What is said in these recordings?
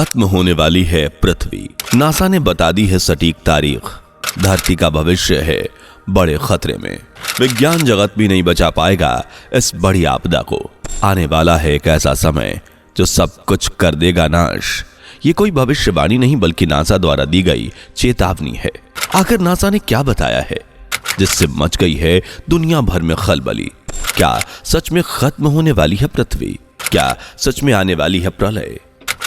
खत्म होने वाली है पृथ्वी। नासा ने बता दी है सटीक तारीख। धरती का भविष्य है बड़े खतरे में। विज्ञान जगत भी नहीं बचा पाएगा इस बड़ी आपदा को। आने वाला है एक ऐसा समय जो सब कुछ कर देगा नाश। ये कोई भविष्यवाणी नहीं बल्कि नासा द्वारा दी गई चेतावनी है। आखिर नासा ने क्या बताया है जिससे मच गई है दुनिया भर में खलबली? क्या सच में खत्म होने वाली है पृथ्वी? क्या सच में आने वाली है प्रलय?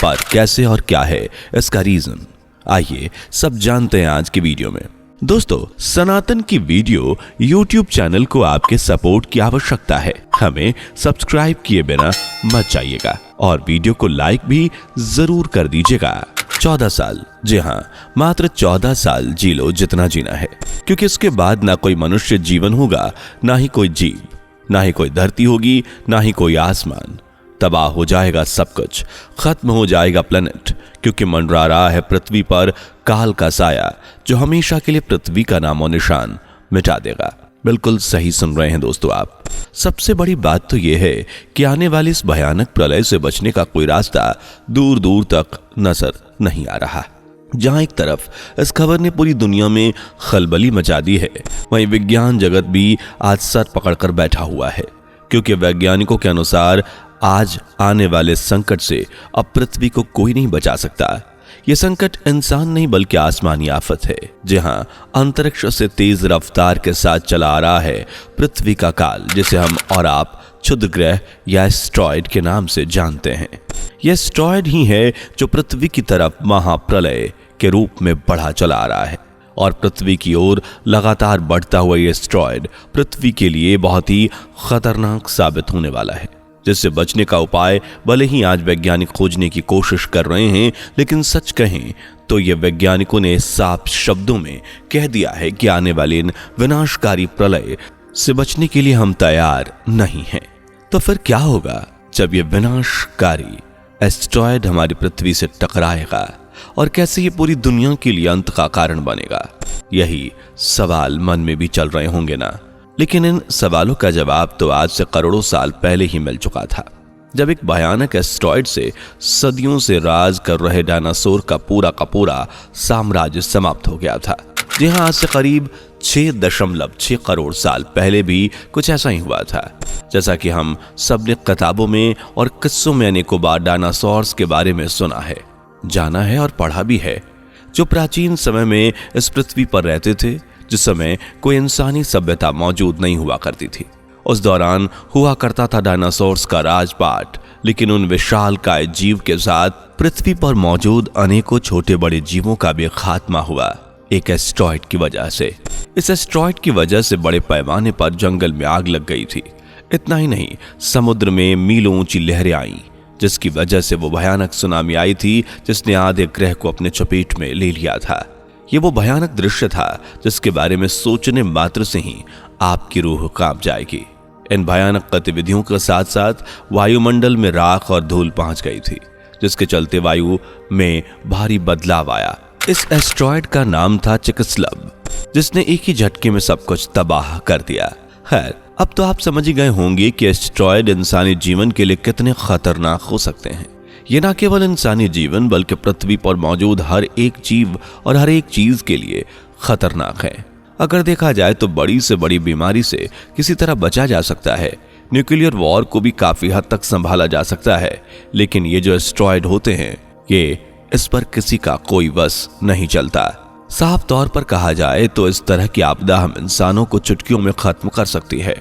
पर कैसे और क्या है इसका रीजन? आइए सब जानते हैं आज की वीडियो में। दोस्तों, सनातन की वीडियो YouTube चैनल को आपके सपोर्ट की आवश्यकता है। हमें सब्सक्राइब किए बिना मत जाइएगा और वीडियो को लाइक भी जरूर कर दीजिएगा। 14 साल, जी हाँ, मात्र 14 साल जी लो जितना जीना है, क्योंकि इसके बाद ना कोई मनुष्य जीवन होगा, ना ही कोई जीव, ना ही कोई धरती होगी, ना ही कोई आसमान। तबाह हो जाएगा सब कुछ, खत्म हो जाएगा प्लेनेट, क्योंकि मंडरा रहा है पृथ्वी पर काल का साया जो हमेशा के लिए पृथ्वी का नामो निशान मिटा देगा। बिल्कुल सही सुन रहे हैं दोस्तों आप। सबसे बड़ी बात तो यह है कि आने वाली इस भयानक प्रलय से बचने का कोई रास्ता दूर दूर तक नजर नहीं आ रहा। जहां एक तरफ इस खबर ने पूरी दुनिया में खलबली मचा दी है, वहीं विज्ञान जगत भी आज सर पकड़कर बैठा हुआ है, क्योंकि वैज्ञानिकों के अनुसार आज आने वाले संकट से अब पृथ्वी को कोई नहीं बचा सकता। यह संकट इंसान नहीं बल्कि आसमानी आफत है। जहां अंतरिक्ष से तेज रफ्तार के साथ चला आ रहा है पृथ्वी का काल, जिसे हम और आप क्षुद्र ग्रह या एस्ट्रॉयड के नाम से जानते हैं। यह एस्ट्रॉयड ही है जो पृथ्वी की तरफ महाप्रलय के रूप में बढ़ा चला आ रहा है और पृथ्वी की ओर लगातार बढ़ता हुआ यह एस्ट्रॉयड पृथ्वी के लिए बहुत ही खतरनाक साबित होने वाला है, जिससे बचने का उपाय भले ही आज वैज्ञानिक खोजने की कोशिश कर रहे हैं, लेकिन सच कहें तो ये वैज्ञानिकों ने साफ शब्दों में कह दिया है कि आने वाले इन विनाशकारी प्रलय से बचने के लिए हम तैयार नहीं हैं। तो फिर क्या होगा जब ये विनाशकारी एस्ट्रॉयड हमारी पृथ्वी से टकराएगा और कैसे ये पूरी दुनिया के लिए अंत का कारण बनेगा? यही सवाल मन में भी चल रहे होंगे ना। लेकिन इन सवालों का जवाब तो आज से करोड़ों साल पहले ही मिल चुका था, जब एक भयानक एस्ट्रॉयड से सदियों से राज कर रहे डायनासोर का पूरा साम्राज्य समाप्त हो गया था। जी हाँ, आज से करीब 6.6 करोड़ साल पहले भी कुछ ऐसा ही हुआ था। जैसा कि हम सबने किताबों में और किस्सों में अनेकों बार डायनासोर्स के बारे में सुना है, जाना है और पढ़ा भी है, जो प्राचीन समय में इस पृथ्वी पर रहते थे, जिस समय कोई इंसानी सभ्यता मौजूद नहीं हुआ करती थी। उस दौरान हुआ करता था डायनासोर्स का राजपाट, लेकिन उन विशालकाय जीव के साथ पृथ्वी पर मौजूद अनेकों छोटे बड़े जीवों का भी खात्मा हुआ एक एस्ट्रॉयड की वजह से। इस एस्ट्रॉयड की वजह से बड़े पैमाने पर जंगल में आग लग गई थी। इतना ही नहीं, समुद्र में मीलों ऊंची लहरें आईं, जिसकी वजह से वो भयानक सुनामी आई थी जिसने आधे ग्रह को अपने चपेट में ले लिया था। ये वो भयानक दृश्य था जिसके बारे में सोचने मात्र से ही आपकी रूह कांप जाएगी। इन भयानक गतिविधियों के साथ साथ वायुमंडल में राख और धूल पहुंच गई थी, जिसके चलते वायु में भारी बदलाव आया। इस एस्ट्रॉयड का नाम था चिकित्सलव, जिसने एक ही झटके में सब कुछ तबाह कर दिया। खैर, अब तो आप समझ ही गए होंगे कि एस्ट्रॉयड इंसानी जीवन के लिए कितने खतरनाक हो सकते हैं। ये ना केवल इंसानी जीवन बल्कि पृथ्वी पर मौजूद हर एक जीव और हर एक चीज के लिए खतरनाक है। अगर देखा जाए तो बड़ी से बड़ी बीमारी से किसी तरह बचा जा सकता है, न्यूक्लियर वॉर को भी काफी हद तक संभाला जा सकता है, लेकिन ये जो एस्ट्रॉयड होते हैं, ये इस पर किसी का कोई वश नहीं चलता। साफ तौर पर कहा जाए तो इस तरह की आपदा हम इंसानों को चुटकियों में खत्म कर सकती है।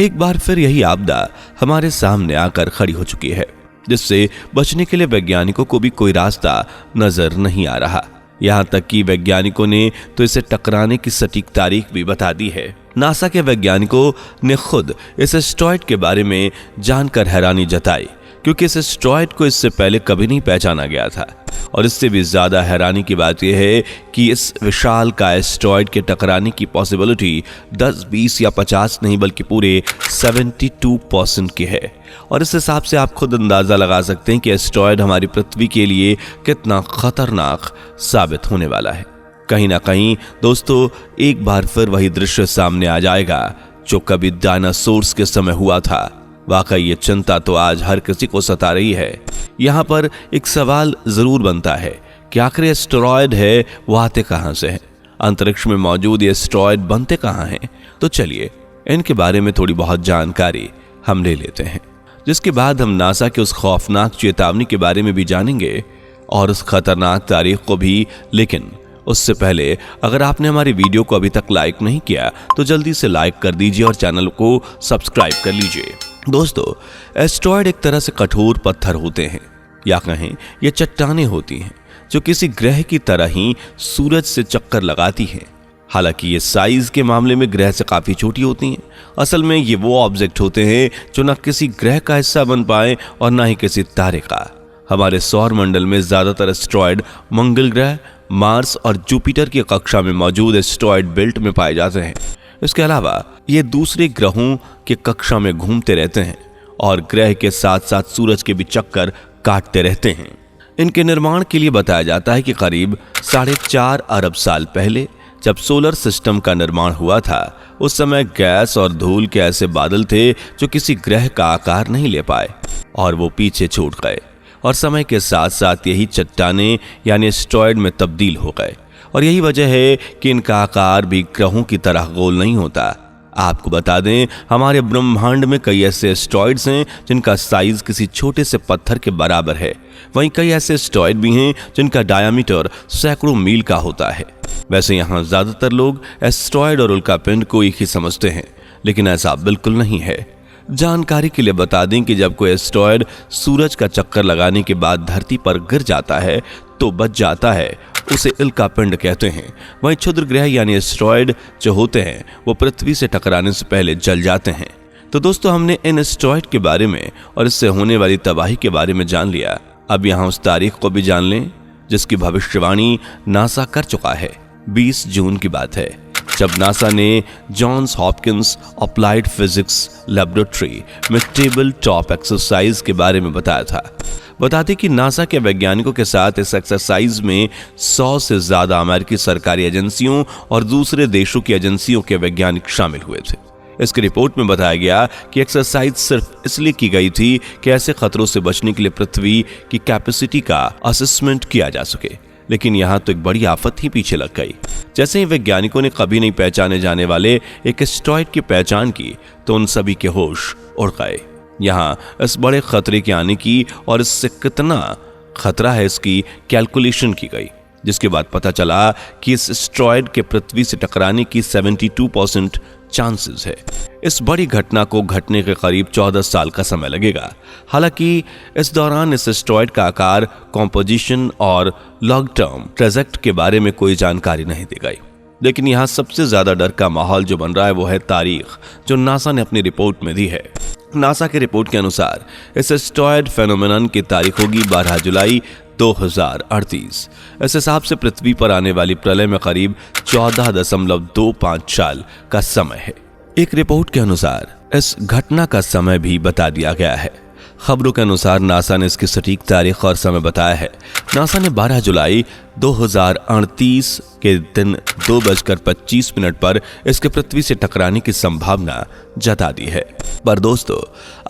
एक बार फिर यही आपदा हमारे सामने आकर खड़ी हो चुकी है, जिससे बचने के लिए वैज्ञानिकों को भी कोई रास्ता नजर नहीं आ रहा। यहां तक कि वैज्ञानिकों ने तो इसे टकराने की सटीक तारीख भी बता दी है। नासा के वैज्ञानिकों ने खुद इस एस्ट्रॉयड के बारे में जानकर हैरानी जताई, क्योंकि इस एस्ट्रॉयड को इससे पहले कभी नहीं पहचाना गया था। और इससे भी ज्यादा हैरानी की बात यह है कि इस विशाल का एस्ट्रॉयड के टकराने की पॉसिबिलिटी 10, 20 या 50 नहीं बल्कि पूरे 72% की है। और इस हिसाब से आप खुद अंदाजा लगा सकते हैं कि एस्ट्रॉयड हमारी पृथ्वी के लिए कितना खतरनाक साबित होने वाला है। कहीं ना कहीं दोस्तों, एक बार फिर वही दृश्य सामने आ जाएगा जो कभी डायनासोर्स के समय हुआ था, वाकई ये चिंता तो आज हर किसी को सता रही है। यहाँ पर एक सवाल जरूर बनता है कि आखिर एस्टेरॉयड है वो आते कहाँ से हैं? अंतरिक्ष में मौजूद ये एस्टेरॉयड बनते कहाँ हैं? तो चलिए इनके बारे में थोड़ी बहुत जानकारी हम ले लेते हैं, जिसके बाद हम नासा के उस खौफनाक चेतावनी के बारे में भी जानेंगे और उस खतरनाक तारीख को भी। लेकिन उससे पहले अगर आपने हमारी वीडियो को अभी तक लाइक नहीं किया तो जल्दी से लाइक कर दीजिए और चैनल को सब्सक्राइब कर लीजिए। दोस्तों, एस्टेरॉयड एक तरह से कठोर पत्थर होते हैं, या कहें ये चट्टानें होती हैं जो किसी ग्रह की तरह ही सूरज से चक्कर लगाती हैं। हालांकि ये साइज के मामले में ग्रह से काफी छोटी होती हैं। असल में ये वो ऑब्जेक्ट होते हैं जो न किसी ग्रह का हिस्सा बन पाए और न ही किसी तारे का। हमारे सौर मंडल में ज्यादातर एस्टेरॉयड मंगल ग्रह, मार्स और जुपिटर की कक्षा में मौजूद एस्टेरॉयड बेल्ट में पाए जाते हैं। इसके अलावा ये दूसरे ग्रहों के कक्षा में घूमते रहते हैं और ग्रह के साथ साथ सूरज के भी चक्कर काटते रहते हैं। इनके निर्माण के लिए बताया जाता है कि करीब 4.5 अरब साल पहले जब सोलर सिस्टम का निर्माण हुआ था, उस समय गैस और धूल के ऐसे बादल थे जो किसी ग्रह का आकार नहीं ले पाए और वो पीछे छूट गए और समय के साथ साथ यही चट्टानें यानी एस्टेरॉयड में तब्दील हो गए। और यही वजह है कि इनका आकार भी ग्रहों की तरह गोल नहीं होता। आपको बता दें, हमारे ब्रह्मांड में कई ऐसे एस्टेरॉयड्स हैं जिनका साइज किसी छोटे से पत्थर के बराबर है। वहीं कई ऐसे एस्टेरॉयड भी हैं जिनका डायामीटर सैकड़ों मील का होता है। वैसे यहाँ ज्यादातर लोग एस्टेरॉयड और उल्कापिंड को एक ही समझते हैं, लेकिन ऐसा बिल्कुल नहीं है। जानकारी के लिए बता दें कि जब कोई एस्टेरॉयड सूरज का चक्कर लगाने के बाद धरती पर गिर जाता है तो बच जाता है, उसे उल्कापिंड कहते हैं। वहीं क्षुद्र ग्रह यानी एस्टेरॉयड जो होते हैं वो पृथ्वी से टकराने से पहले जल जाते हैं। तो दोस्तों, हमने इन एस्टेरॉयड के बारे में और इससे होने वाली तबाही के बारे में जान लिया। अब यहाँ उस तारीख को भी जान लें जिसकी भविष्यवाणी नासा कर चुका है। 20 जून की बात है जब नासा ने Johns Hopkins applied physics laboratory में टेबल टॉप एक्सरसाइज के बारे में बताया था। बताते कि नासा के वैज्ञानिकों के साथ इस एक्सरसाइज में 100 से ज्यादा अमेरिकी सरकारी एजेंसियों और दूसरे देशों की एजेंसियों के वैज्ञानिक शामिल हुए थे। इसकी रिपोर्ट में बताया गया कि एक्सरसाइज सिर्फ इसलिए की गई थी कि ऐसे खतरों से बचने के लिए पृथ्वी की कैपेसिटी का असेसमेंट किया जा सके। लेकिन यहाँ तो एक बड़ी आफत ही पीछे लग गई। जैसे ही वैज्ञानिकों ने कभी नहीं पहचाने जाने वाले एक एस्टेरॉयड की पहचान की तो उन सभी के होश उड़ गए। यहाँ इस बड़े खतरे के आने की और इससे कितना खतरा है इसकी कैलकुलेशन की गई, जिसके बाद पता चला कि इस एस्टेरॉयड के पृथ्वी से टकराने की 72% चांसेस है। इस बड़ी घटना को घटने के करीब 14 साल का समय लगेगा। हालांकि इस दौरान इस एस्टेरॉयड का आकार, कॉम्पोजिशन और लॉन्ग टर्म ट्रेजेक्ट के बारे में कोई जानकारी नहीं दी गई। लेकिन यहाँ सबसे ज्यादा डर का माहौल जो बन रहा है वो है तारीख जो नासा ने अपनी रिपोर्ट में दी है। नासा की रिपोर्ट के अनुसार इस एस्टेरॉयड फेनोमेनन की तारीख होगी 12 जुलाई 2038। इस हिसाब से पृथ्वी पर आने वाली प्रलय में करीब 14.25 साल का समय है। एक रिपोर्ट के अनुसार इस घटना का समय भी बता दिया गया है। खबरों के अनुसार नासा ने इसकी सटीक तारीख और समय बताया है। नासा ने 12 जुलाई 2038 के दिन 2:25 पर इसके पृथ्वी से टकराने की संभावना जता दी है। पर दोस्तों,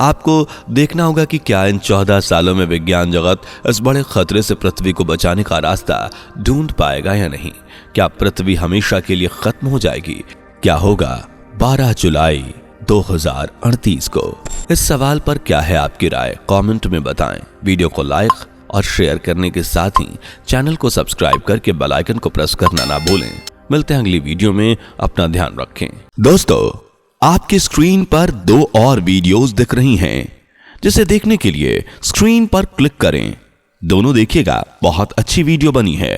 आपको देखना होगा कि क्या इन 14 सालों में विज्ञान जगत इस बड़े खतरे से पृथ्वी को बचाने का रास्ता ढूंढ पाएगा या नहीं। क्या पृथ्वी हमेशा के लिए खत्म हो जाएगी? क्या होगा 12 जुलाई 2038 को? इस सवाल पर क्या है आपकी राय? कमेंट में बताएं। वीडियो को लाइक और शेयर करने के साथ ही चैनल को सब्सक्राइब करके बेल आइकन को प्रेस करना ना भूलें। मिलते हैं अगली वीडियो में। अपना ध्यान रखें। दोस्तों, आपकी स्क्रीन पर 2 और वीडियोस दिख रही हैं, जिसे देखने के लिए स्क्रीन पर क्लिक करें। दोनों देखिएगा, बहुत अच्छी वीडियो बनी है।